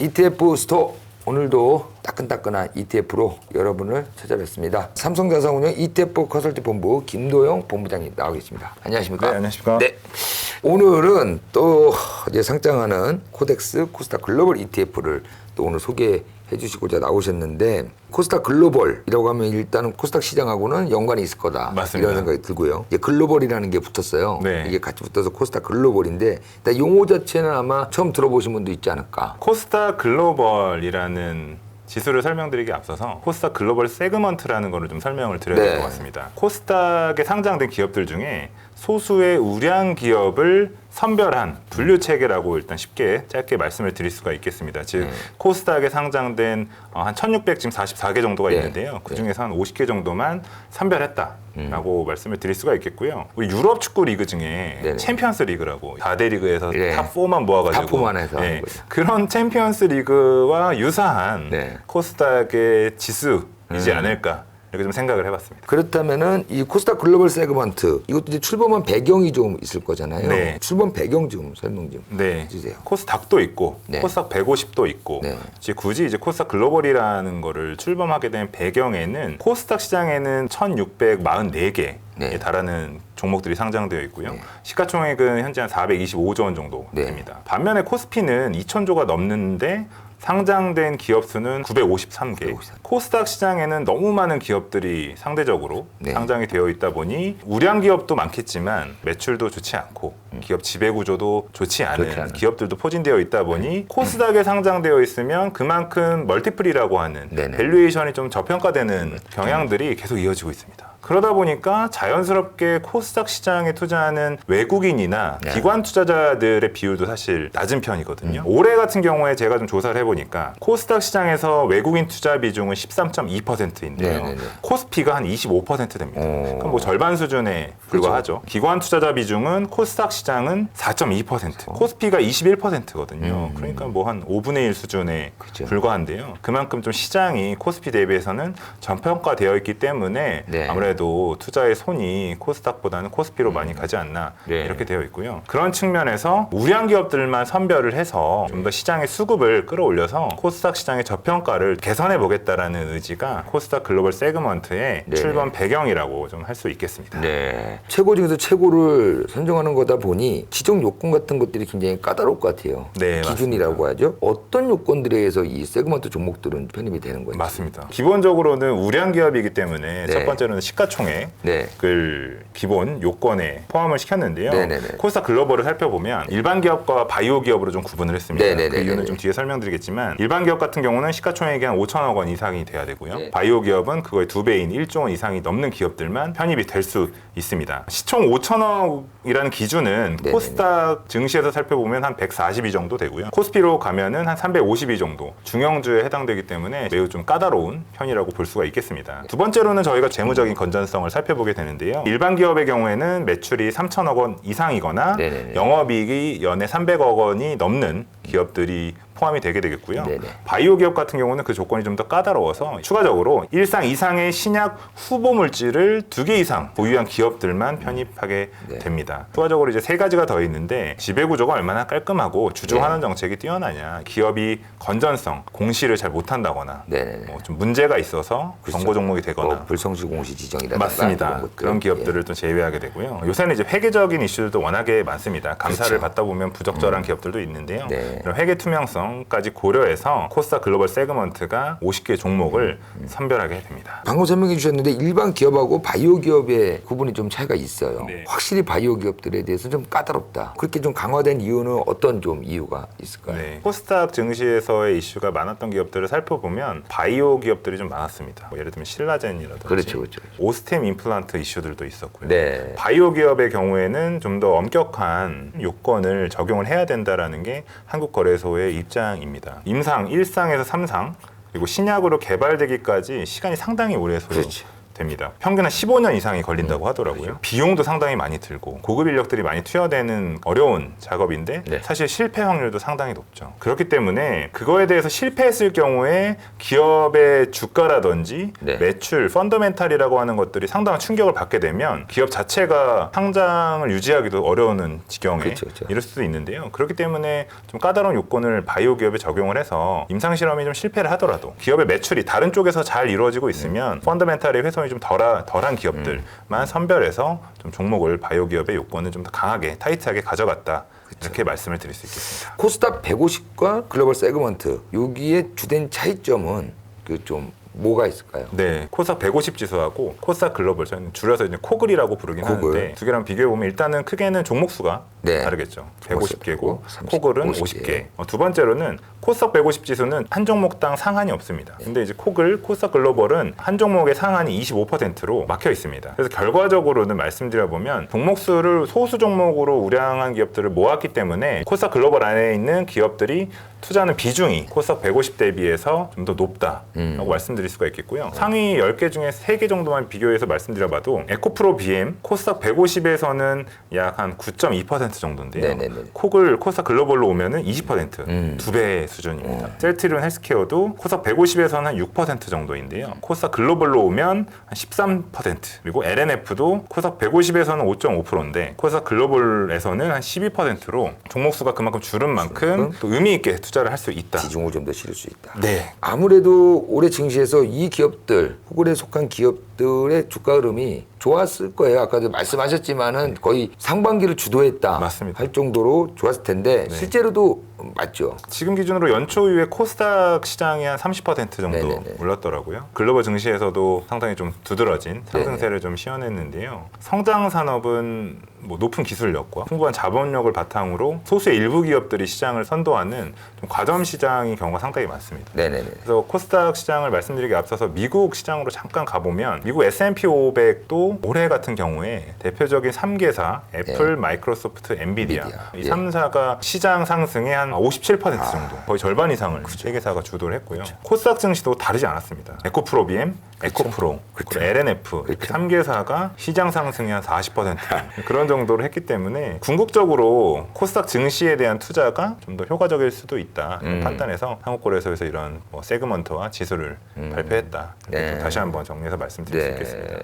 ETF 스토어 오늘도 따끈따끈한 ETF로 여러분을 찾아뵙습니다. 삼성자산운용 ETF 컨설팅 본부 김도영 본부장님 나와 계십니다. 안녕하십니까? 네, 안녕하십니까? 네. 오늘은 또 이제 상장하는 코덱스 코스닥 글로벌 ETF를 또 오늘 소개해 주시고자 나오셨는데, 코스닥 글로벌이라고 하면 일단은 코스닥 시장하고는 연관이 있을 거다. 맞습니다. 이런 생각이 들고요. 이제 글로벌이라는 게 붙었어요. 네. 이게 같이 붙어서 코스닥 글로벌인데, 일단 용어 자체는 아마 처음 들어보신 분도 있지 않을까. 코스닥 글로벌이라는 지수를 설명드리기 앞서서 코스닥 글로벌 세그먼트라는 거를 좀 설명을 드려야 될 것 같습니다. 코스닥에 상장된 기업들 중에 소수의 우량 기업을 선별한 분류 체계라고 일단 쉽게 짧게 말씀을 드릴 수가 있겠습니다. 즉 코스닥에 상장된 한 1600 지금 44개 정도가 있는데요. 그 중에서 한 50개 정도만 선별했다라고 말씀을 드릴 수가 있겠고요. 우리 유럽 축구 리그 중에 챔피언스 리그라고 4대 리그에서 탑 4만 모아가지고 탑 4만 해서 하는 거죠. 그런 챔피언스 리그와 유사한 코스닥의 지수이지 않을까. 이렇게 좀 생각을 해봤습니다. 그렇다면은 이 코스닥 글로벌 세그먼트 이것도 이제 출범한 배경이 좀 있을 거잖아요. 네. 출범 배경 좀 설명 좀 해주세요. 코스닥도 있고 코스닥 150도 있고 굳이 이제 코스닥 글로벌이라는 거를 출범하게 된 배경에는 코스닥 시장에는 1,644개 에 달하는 종목들이 상장되어 있고요. 시가총액은 현재 한 425조 원 정도 됩니다. 반면에 코스피는 2,000조가 넘는데 상장된 기업 수는 953개. 코스닥 시장에는 너무 많은 기업들이 상대적으로 상장이 되어 있다 보니 우량 기업도 많겠지만 매출도 좋지 않고 기업 지배 구조도 좋지 않은 기업들도 포진되어 있다 보니 코스닥에 상장되어 있으면 그만큼 멀티플이라고 하는 밸류에이션이 좀 저평가되는 경향들이 계속 이어지고 있습니다. 그러다 보니까 자연스럽게 코스닥 시장에 투자하는 외국인이나 기관 투자자들의 비율도 사실 낮은 편이거든요. 올해 같은 경우에 제가 좀 조사를 해보니까 코스닥 시장에서 외국인 투자 비중은 13.2%인데요. 코스피가 한 25% 됩니다. 그럼 뭐 절반 수준에 불과하죠. 기관 투자자 비중은 코스닥 시장은 4.2%, 코스피가 21%거든요. 그러니까 뭐 한 5분의 1 수준에 불과한데요. 그만큼 좀 시장이 코스피 대비해서는 저평가되어 있기 때문에 아무래도 투자의 손이 코스닥보다는 코스피로 많이 가지 않나 이렇게 되어 있고요. 그런 측면에서 우량 기업들만 선별을 해서 좀 더 시장의 수급을 끌어올려서 코스닥 시장의 저평가를 개선해 보겠다라는 의지가 코스닥 글로벌 세그먼트의 출범 배경이라고 좀 할 수 있겠습니다. 최고 중에서 최고를 선정하는 거다 보니 지정 요건 같은 것들이 굉장히 까다로울 것 같아요. 기준이라고 하죠. 어떤 요건들에 의해서 이 세그먼트 종목들은 편입이 되는 거예요? 맞습니다. 기본적으로는 우량 기업이기 때문에 첫 번째로는 시가총액을 기본 요건에 포함을 시켰는데요. 코스닥 글로벌을 살펴보면 일반 기업과 바이오 기업으로 좀 구분을 했습니다. 그 이유는 좀 뒤에 설명드리겠지만 일반 기업 같은 경우는 시가총액이 한 5천억 원 이상이 돼야 되고요. 바이오 기업은 그거의 2배인 1조 원 이상이 넘는 기업들만 편입이 될 수 있습니다. 시총 5천억이라는 기준은 코스닥 증시에서 살펴보면 한 142 정도 되고요. 코스피로 가면은 한 352 정도 중형주에 해당되기 때문에 매우 좀 까다로운 편이라고 볼 수가 있겠습니다. 두 번째로는 저희가 재무적인 건전성을 살펴보게 되는데요. 일반 기업의 경우에는 매출이 3천억 원 이상이거나 영업이익이 연에 300억 원이 넘는 기업들이 포함이 되게 되겠고요. 바이오 기업 같은 경우는 그 조건이 좀 더 까다로워서 추가적으로 1상 이상의 신약 후보 물질을 2개 이상 보유한 기업들만 편입하게 됩니다. 추가적으로 이제 3가지가 더 있는데 지배 구조가 얼마나 깔끔하고 주주환원 정책이 뛰어나냐, 기업이 건전성, 공시를 잘 못한다거나 좀 문제가 있어서 정보 종목이 되거나 불성실 공시 지정이라든가 맞습니다. 그런 기업들을 또 제외하게 되고요. 요새는 이제 회계적인 이슈들도 워낙에 많습니다. 감사를 받다 보면 부적절한 기업들도 있는데요. 이런 회계 투명성까지 고려해서 코스닥 글로벌 세그먼트가 50개 종목을 선별하게 됩니다. 방금 설명해 주셨는데 일반 기업하고 바이오 기업의 구분이 좀 차이가 있어요. 확실히 바이오 기업들에 대해서 좀 까다롭다. 그렇게 좀 강화된 이유는 어떤 좀 이유가 있을까요? 코스닥 증시에서의 이슈가 많았던 기업들을 살펴보면 바이오 기업들이 좀 많았습니다. 예를 들면 신라젠이라든지 오스템 임플란트 이슈들도 있었고요. 바이오 기업의 경우에는 좀 더 엄격한 요건을 적용을 해야 된다라는 게 한국거래소의 입장입니다. 임상 1상에서 3상 그리고 신약으로 개발되기까지 시간이 상당히 오래 됩니다. 평균 한 15년 이상이 걸린다고 하더라고요. 비용도 상당히 많이 들고 고급 인력들이 많이 투여되는 어려운 작업인데 네. 사실 실패 확률도 상당히 높죠. 그렇기 때문에 그거에 대해서 실패했을 경우에 기업의 주가라든지 네. 매출, 펀더멘탈이라고 하는 것들이 상당한 충격을 받게 되면 기업 자체가 상장을 유지하기도 어려운 지경에 그렇죠, 그렇죠. 이를 수도 있는데요. 그렇기 때문에 좀 까다로운 요건을 바이오 기업에 적용을 해서 임상 실험이 좀 실패를 하더라도 기업의 매출이 다른 쪽에서 잘 이루어지고 있으면 펀더멘탈의 훼손이 좀 덜한 기업들만 선별해서 좀 종목을 바이오 기업의 요건을 좀 더 강하게 타이트하게 가져갔다. 이렇게 말씀을 드릴 수 있겠습니다. 코스닥 150과 글로벌 세그먼트 여기에 주된 차이점은 그 좀 뭐가 있을까요? 네, 코스닥 150 지수하고 코스닥 글로벌, 저희는 줄여서 이제 코글이라고 부르긴 코글. 하는데 두 개랑 비교해 보면 일단은 크게는 종목 수가 네. 다르겠죠. 종목 150개고 30, 코글은 50 개. 50개. 두 번째로는 코스닥 150 지수는 한 종목당 상한이 없습니다. 근데 이제 코글, 코스닥 글로벌은 한 종목의 상한이 25%로 막혀 있습니다. 그래서 결과적으로는 말씀드려 보면 종목 수를 소수 종목으로 우량한 기업들을 모았기 때문에 코스닥 글로벌 안에 있는 기업들이 투자하는 비중이 코스닥 150 대비해서 좀 더 높다라고 말씀드릴 수가 있겠고요. 상위 10개 중에 3개 정도만 비교해서 말씀드려봐도 에코프로 BM 코스닥 150에서는 약 한 9.2% 정도인데요. 네네네. 코글 코스닥 글로벌로 오면은 20% 2배 수준입니다. 셀트리온 헬스케어도 코스닥 150에서는 한 6% 정도인데요. 코스닥 글로벌로 오면 한 13% 그리고 LNF도 코스닥 150에서는 5.5%인데 코스닥 글로벌에서는 한 12%로 종목 수가 그만큼 줄은 만큼 또 의미 있게 투자를 할 수 있다. 비중을 좀 더 실을 수 있다. 네. 아무래도 올해 증시에서 이 기업들, 코글에 속한 기업들의 주가 흐름이 좋았을 거예요. 아까도 말씀하셨지만은 거의 상반기를 주도했다. 맞습니다. 할 정도로 좋았을 텐데 네. 실제로도 맞죠. 지금 기준으로 연초 이후에 코스닥 시장이 한 30% 정도 네네네. 올랐더라고요. 글로벌 증시에서도 상당히 좀 두드러진 상승세를 좀 시현했는데요. 성장 산업은 뭐 높은 기술력과 풍부한 자본력을 바탕으로 소수의 일부 기업들이 시장을 선도하는 좀 과점 시장의 경우가 상당히 많습니다. 네네네. 그래서 코스닥 시장을 말씀드리기 앞서서 미국 시장으로 잠깐 가보면 미국 S&P 500도 올해 같은 경우에 대표적인 3개사 애플, 마이크로소프트, 엔비디아 이 3사가 시장 상승의 한 57% 정도 거의 절반 이상을 3개사가 주도를 했고요. 코스닥 증시도 다르지 않았습니다. 에코프로 BM, 에코프로, 그리고 LNF 이렇게 3개사가 시장 상승의 한 40% 그런 정도로 했기 때문에 궁극적으로 코스닥 증시에 대한 투자가 좀 더 효과적일 수도 있다 판단해서 한국거래소에서 이런 뭐 세그먼트와 지수를 발표했다. 네. 다시 한번 정리해서 말씀드릴 수 있겠습니다.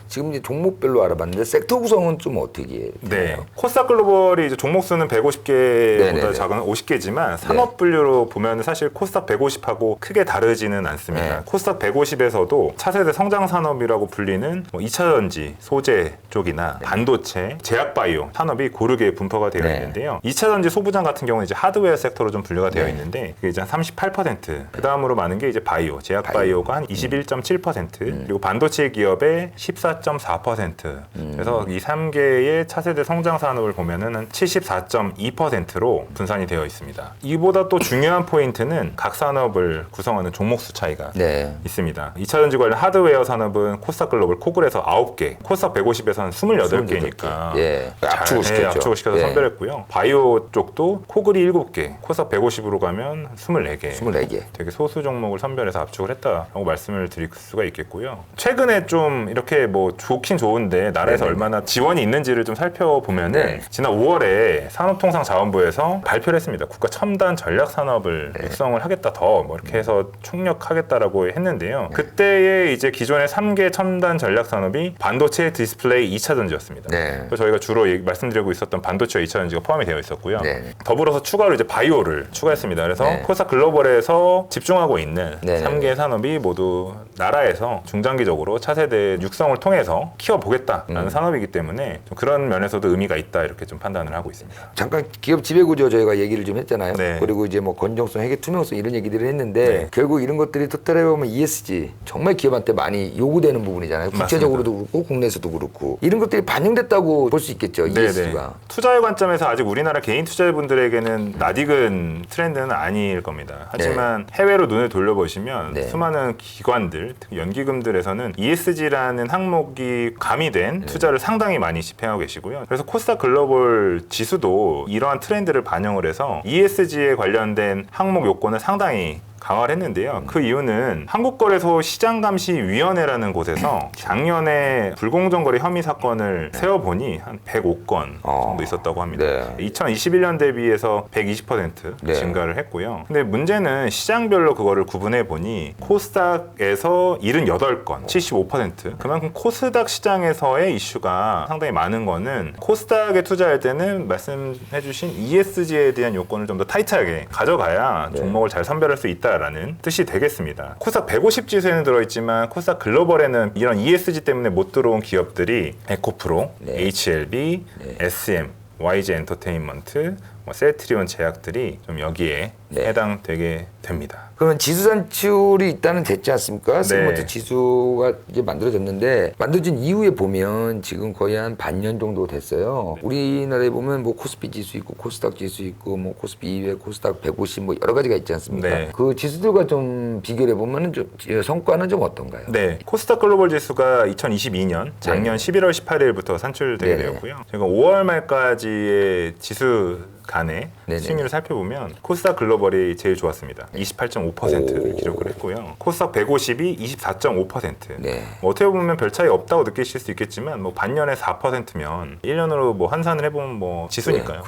지금 이제 종목별로 알아봤는데 섹터 구성은 좀 어떻게 네. 되나요? 코스닥 글로벌이 이제 종목 수는 150개보다 네네네. 작은 50개지만 산업 분류로 보면 사실 코스닥 150하고 크게 다르지는 않습니다. 네. 코스닥 150에서도 차세대 성장 산업이라고 불리는 뭐 2차 전지, 소재 쪽이나 반도체, 제약바이오 산업이 고르게 분포가 되어 네. 있는데요. 2차 전지 소부장 같은 경우는 이제 하드웨어 섹터로 좀 분류가 되어 있는데 그게 이제 한 38%. 그 다음으로 많은 게 이제 바이오, 제약바이오가 한 21.7%. 그리고 반도체 기업의 14.4%. 그래서 이 3개의 차세대 성장 산업을 보면은 한 74.2%로 분산이 되어 있습니다. 이보다 또 중요한 포인트는 각 산업을 구성하는 종목수 차이가 네. 있습니다. 2차 전지 관련 하드웨어 산업은 코스닥 글로벌 코글에서 9개, 코스닥 150에서는 28개니까 예. 압축을 시켰죠. 압축을 시켜서 예. 선별했고요. 바이오 쪽도 코글이 7개, 코스닥 150으로 가면 24개. 24개. 되게 소수 종목을 선별해서 압축을 했다라고 말씀을 드릴 수가 있겠고요. 최근에 좀 이렇게 뭐 좋긴 좋은데 나라에서 네네. 얼마나 지원이 있는지를 좀 살펴보면은 네. 지난 5월에 산업통상자원부에서 발표를 했습니다. 국가 첨단 전략 산업을 육성을 하겠다 더 뭐 이렇게 해서 총력하겠다라고 했는데요. 그때의 이제 기존의 3개 첨단 전략 산업이 반도체, 디스플레이, 2차 전지였습니다. 네. 그래서 저희가 주로 말씀드리고 있었던 반도체와 2차 전지가 포함이 되어 있었고요. 네. 더불어서 추가로 이제 바이오를 추가했습니다. 그래서 네. 코스닥 글로벌에서 집중하고 있는 네. 3개의 산업이 모두 나라에서 중장기적으로 차세대 육성을 통해서 키워보겠다라는 산업이기 때문에 좀 그런 면에서도 의미가 있다 이렇게 좀 판단을 하고 있습니다. 잠깐 기업 지배구조 저희가 얘기를 좀 했잖아요. 네. 그리고 이제 뭐 건정성, 회계 투명성 이런 얘기들을 했는데 네. 결국 이런 것들이 토탈해 보면 ESG 정말 기업한테 많이 요구되는 부분이잖아요. 국제적으로도 그렇고 국내에서도 그렇고 이런 것들이 반영됐다고 볼 수 있겠죠. ESG가. 투자의 관점에서 아직 우리나라 개인 투자자분들에게는 낯익은 트렌드는 아닐 겁니다. 하지만 해외로 눈을 돌려보시면 네. 수많은 기관들, 특히 연기금들에서는 ESG라는 항목이 가미된 투자를 상당히 많이 집행하고 계시고요. 그래서 코스닥 글로벌 지수도 이러한 트렌드를 반영을 해서 ESG에 관련된 항목 요건을 상당히 강화를 했는데요. 그 이유는 한국거래소 시장감시위원회라는 곳에서 작년에 불공정 거래 혐의 사건을 세어보니 한 105건 정도 있었다고 합니다. 2021년 대비해서 120% 증가를 했고요. 근데 문제는 시장별로 그거를 구분해 보니 코스닥에서 78건, 75%. 그만큼 코스닥 시장에서의 이슈가 상당히 많은 거는 코스닥에 투자할 때는 말씀해주신 ESG에 대한 요건을 좀 더 타이트하게 가져가야 종목을 잘 선별할 수 있다라는 뜻이 되겠습니다. 코스닥 150 지수에는 들어있지만 코스닥 글로벌에는 이런 ESG 때문에 못 들어온 기업들이 에코프로, HLB, SM, YG 엔터테인먼트, 셀트리온 제약들이 좀 여기에 해당되게 됩니다. 그러면 지수 산출이 일단은 됐지 않습니까? 세그먼트 지수가 이제 만들어졌는데 만들어진 이후에 보면 지금 거의 한 반년 정도 됐어요. 우리나라에 보면 뭐 코스피 지수 있고 코스닥 지수 있고 뭐 코스피 200, 코스닥 150 뭐 여러 가지가 있지 않습니까? 그 지수들과 좀 비교해 보면은 좀 성과는 좀 어떤가요? 네, 코스닥 글로벌 지수가 2022년 작년 11월 18일부터 산출되게 되었고요. 제가 5월 말까지의 지수 간의 수익률을 살펴보면 코스닥 글로벌이 제일 좋았습니다. 28.5%를 기록을 했고요. 코스닥 150이 24.5%. 어떻게 보면 별 차이 없다고 느끼실 수 있겠지만 뭐 반년에 4%면 1년으로 뭐 환산을 해보면 뭐 지수니까요.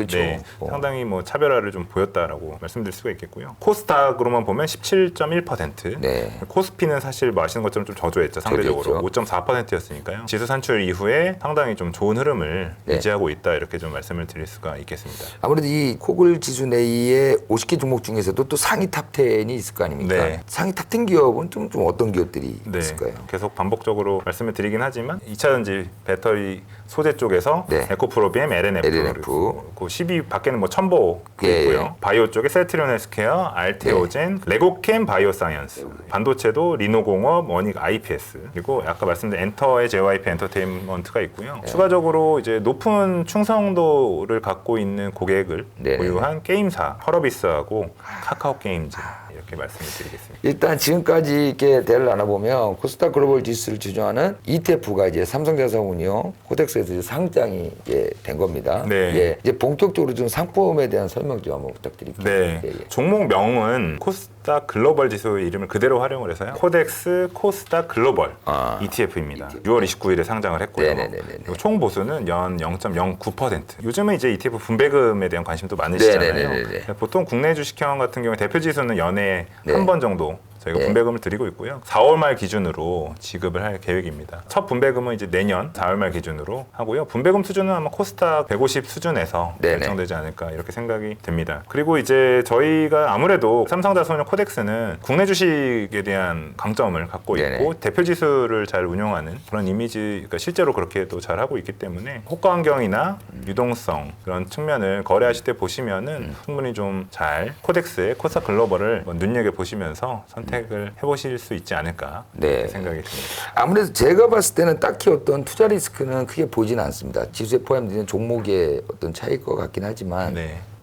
상당히 뭐 차별화를 좀 보였다라고 말씀드릴 수가 있겠고요. 코스닥으로만 보면 17.1%. 코스피는 사실 뭐 아시는 것처럼 좀 저조했죠. 상대적으로 5.4%였으니까요. 지수 산출 이후에 상당히 좀 좋은 흐름을 유지하고 있다 이렇게 좀 말씀을 드릴 수가 있겠습니다. 아무래도 이 코글 지수 내에 50개 종목 중에서도 또 상위 탑 10이 있을 거 아닙니까? 상위 탑 10 기업은 좀 어떤 기업들이 있을까요? 계속 반복적으로 말씀을 드리긴 하지만 2차전지 배터리 소재 쪽에서 에코프로비엠, LNF, 그리고 그 10위 밖에는 뭐 첨보가 있고요. 바이오 쪽에 셀트리온 헬스케어, 알테오젠, 레고캠 바이오사이언스, 반도체도 리노공업, 원익 IPS, 그리고 아까 말씀드린 엔터의 JYP 엔터테인먼트가 있고요. 추가적으로 이제 높은 충성도를 갖고 있는 고객을 보유한 게임사 펄어비스하고 카카오 게임즈 이렇게 말씀을 드리겠습니다. 일단 지금까지 이렇게 대를 나눠보면 코스닥 글로벌 지수를 주장하는 ETF가 이제 삼성자산운용 코덱스에서 이제 상장이 이제 된 겁니다. 이제 본격적으로 좀 상품에 대한 설명 좀 한번 부탁드릴게요. 종목명은 코스닥 글로벌 지수 이름을 그대로 활용을 해서요. 코덱스 코스닥 글로벌 ETF입니다. 6월 29일에 상장을 했고요. 그리고 총 보수는 연 0.09%. 요즘은 이제 ETF 분배금에 대한 관심도 많으시잖아요. 보통 국내 주식형 같은 경우에 대표 지수는 연에 한 번 정도 저희가 분배금을 드리고 있고요. 4월 말 기준으로 지급을 할 계획입니다. 첫 분배금은 이제 내년 4월 말 기준으로 하고요. 분배금 수준은 아마 코스닥 150 수준에서 결정되지 않을까 이렇게 생각이 됩니다. 그리고 이제 저희가 아무래도 삼성자산운용 코덱스는 국내 주식에 대한 강점을 갖고 있고 대표 지수를 잘 운용하는 그런 이미지, 그러니까 실제로 그렇게 또 잘 하고 있기 때문에 호가 환경이나 유동성 그런 측면을 거래하실 때 보시면은 충분히 좀 잘 코덱스의 코스닥 글로벌을 눈여겨 보시면서 선택을 해보실 수 있지 않을까 생각이 듭니다. 아무래도 제가 봤을 때는 딱히 어떤 투자 리스크는 크게 보지는 않습니다. 지수에 포함되는 종목의 어떤 차이일 것 같긴 하지만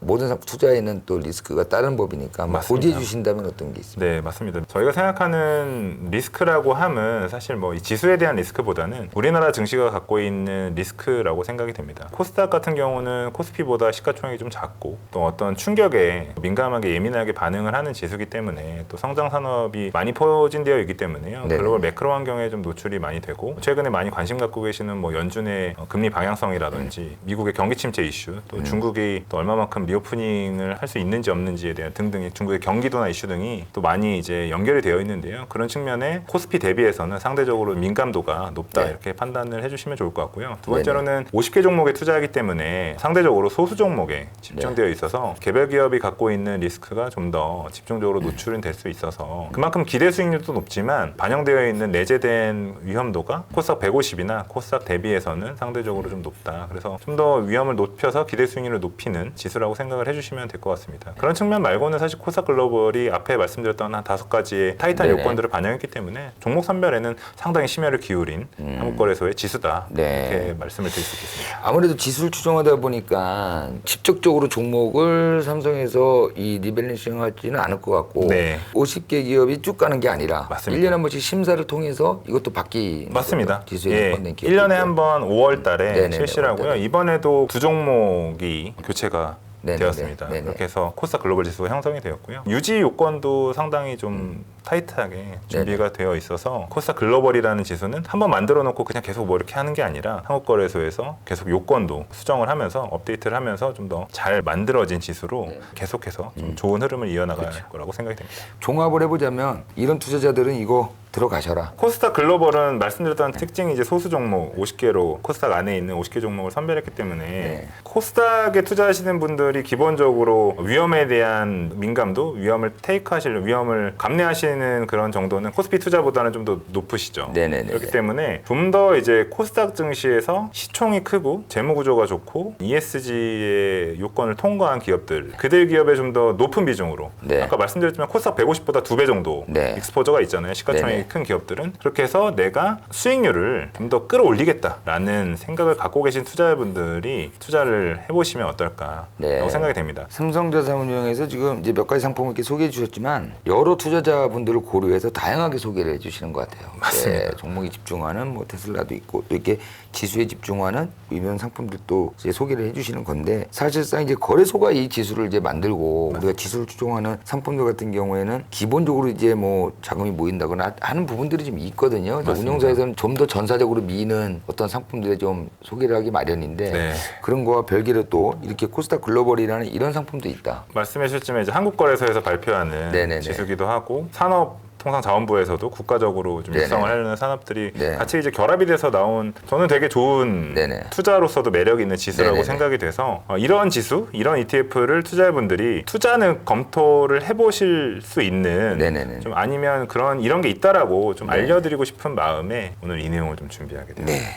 모든 투자에는 또 리스크가 다른 법이니까 고지해 주신다면 어떤 게 있습니까? 네, 맞습니다. 저희가 생각하는 리스크라고 함은 사실 뭐 이 지수에 대한 리스크보다는 우리나라 증시가 갖고 있는 리스크라고 생각이 됩니다. 코스닥 같은 경우는 코스피보다 시가총액이 좀 작고 또 어떤 충격에 민감하게 예민하게 반응을 하는 지수이기 때문에 또 성장 산업이 많이 포진되어 있기 때문에요. 글로벌 매크로 환경에 좀 노출이 많이 되고 최근에 많이 관심 갖고 계시는 뭐 연준의 금리 방향성이라든지 미국의 경기 침체 이슈 또 중국이 또 얼마만큼 리오프닝을 할 수 있는지 없는지에 대한 등등의 중국의 경기도나 이슈 등이 또 많이 이제 연결이 되어 있는데요. 그런 측면에 코스피 대비해서는 상대적으로 민감도가 높다 이렇게 판단을 해주시면 좋을 것 같고요. 두 번째로는 50개 종목에 투자하기 때문에 상대적으로 소수 종목에 집중되어 있어서 개별 기업이 갖고 있는 리스크가 좀 더 집중적으로 노출은 될 수 있어서 그만큼 기대 수익률도 높지만 반영되어 있는 내재된 위험도가 코스닥 150이나 코스닥 대비해서는 상대적으로 좀 높다. 그래서 좀 더 위험을 높여서 기대 수익률을 높이는 지수라고 생각을 해주시면 될 것 같습니다. 그런 측면 말고는 사실 코스닥 글로벌이 앞에 말씀드렸던 한 5가지의 타이트한 요건들을 반영했기 때문에 종목 선별에는 상당히 심혈을 기울인 한국거래소의 지수다 이렇게 말씀을 드릴 수 있겠습니다. 아무래도 지수를 추종하다 보니까 직접적으로 종목을 삼성에서 이 리밸런싱 하지는 않을 것 같고 50개 기업이 쭉 가는 게 아니라 1년에 한 번씩 심사를 통해서 이것도 바뀌는 맞습니다. 지수에 포함된 기업 1년에 한 번 5월 달에 실시를 하고요. 이번에도 두 종목이 교체가 네네네. 되었습니다. 네네. 그렇게 해서 코스닥 글로벌 지수가 형성이 되었고요. 유지 요건도 상당히 좀 타이트하게 준비가 되어 있어서 코스닥 글로벌이라는 지수는 한번 만들어 놓고 그냥 계속 뭐 이렇게 하는 게 아니라 한국거래소에서 계속 요건도 수정을 하면서 업데이트를 하면서 좀 더 잘 만들어진 지수로 계속해서 좀 좋은 흐름을 이어나갈 거라고 생각이 됩니다. 종합을 해보자면 이런 투자자들은 이거 들어가셔라. 코스닥 글로벌은 말씀드렸던 특징이 이제 소수 종목 50개로 코스닥 안에 있는 50개 종목을 선별했기 때문에 코스닥에 투자하시는 분들이 기본적으로 위험에 대한 민감도, 위험을 테이크하실, 위험을 감내하시는 그런 정도는 코스피 투자보다는 좀 더 높으시죠. 네네네. 그렇기 때문에 좀 더 이제 코스닥 증시에서 시총이 크고 재무 구조가 좋고 ESG의 요건을 통과한 기업들, 그들 기업에 좀 더 높은 비중으로 아까 말씀드렸지만 코스닥 150보다 2배 정도 익스포저가 있잖아요. 시가총액이 큰 기업들은 그렇게 해서 내가 수익률을 좀 더 끌어올리겠다라는 생각을 갖고 계신 투자자분들이 투자를 해보시면 어떨까라고 생각이 됩니다. 삼성자산운용에서 지금 이제 몇 가지 상품을 이렇게 소개해 주셨지만 여러 투자자분들을 고려해서 다양하게 소개를 해주시는 것 같아요. 맞습니다. 종목에 집중하는 뭐 테슬라도 있고 또 이렇게 지수에 집중하는 이런 상품들도 이제 소개를 해주시는 건데 사실상 이제 거래소가 이 지수를 이제 만들고 우리가 지수를 추종하는 상품들 같은 경우에는 기본적으로 이제 뭐 자금이 모인다거나 하는 부분들이 좀 있거든요. 운용사에서는 좀 더 전사적으로 미는 어떤 상품들에 좀 소개를 하기 마련인데 그런 거와 별개로 또 이렇게 코스닥 글로벌이라는 이런 상품도 있다. 말씀해 주셨지만 이제 한국거래소에서 발표하는 지수기도 하고 산업통상자원부에서도 국가적으로 좀 육성을 하려는 산업들이 같이 이제 결합이 돼서 나온 저는 되게 좋은 투자로서도 매력 있는 지수라고 생각이 돼서 이런 지수, 이런 ETF를 투자자분들이 투자는 검토를 해보실 수 있는 좀 아니면 이런 게 있다라고 좀 알려드리고 싶은 마음에 오늘 이 내용을 좀 준비하게 됐습니다.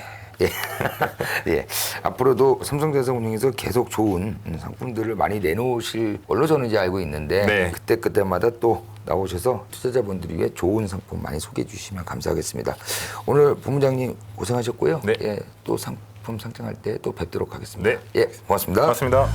예. 앞으로도 삼성자산운용에서 계속 좋은 상품들을 많이 내놓으실 걸로 저는 이제 알고 있는데 그때마다 또 나오셔서 투자자분들이 위해 좋은 상품 많이 소개해 주시면 감사하겠습니다. 오늘 본부장님 고생하셨고요. 또 상품 상장할 때 또 뵙도록 하겠습니다. 고맙습니다. 고맙습니다.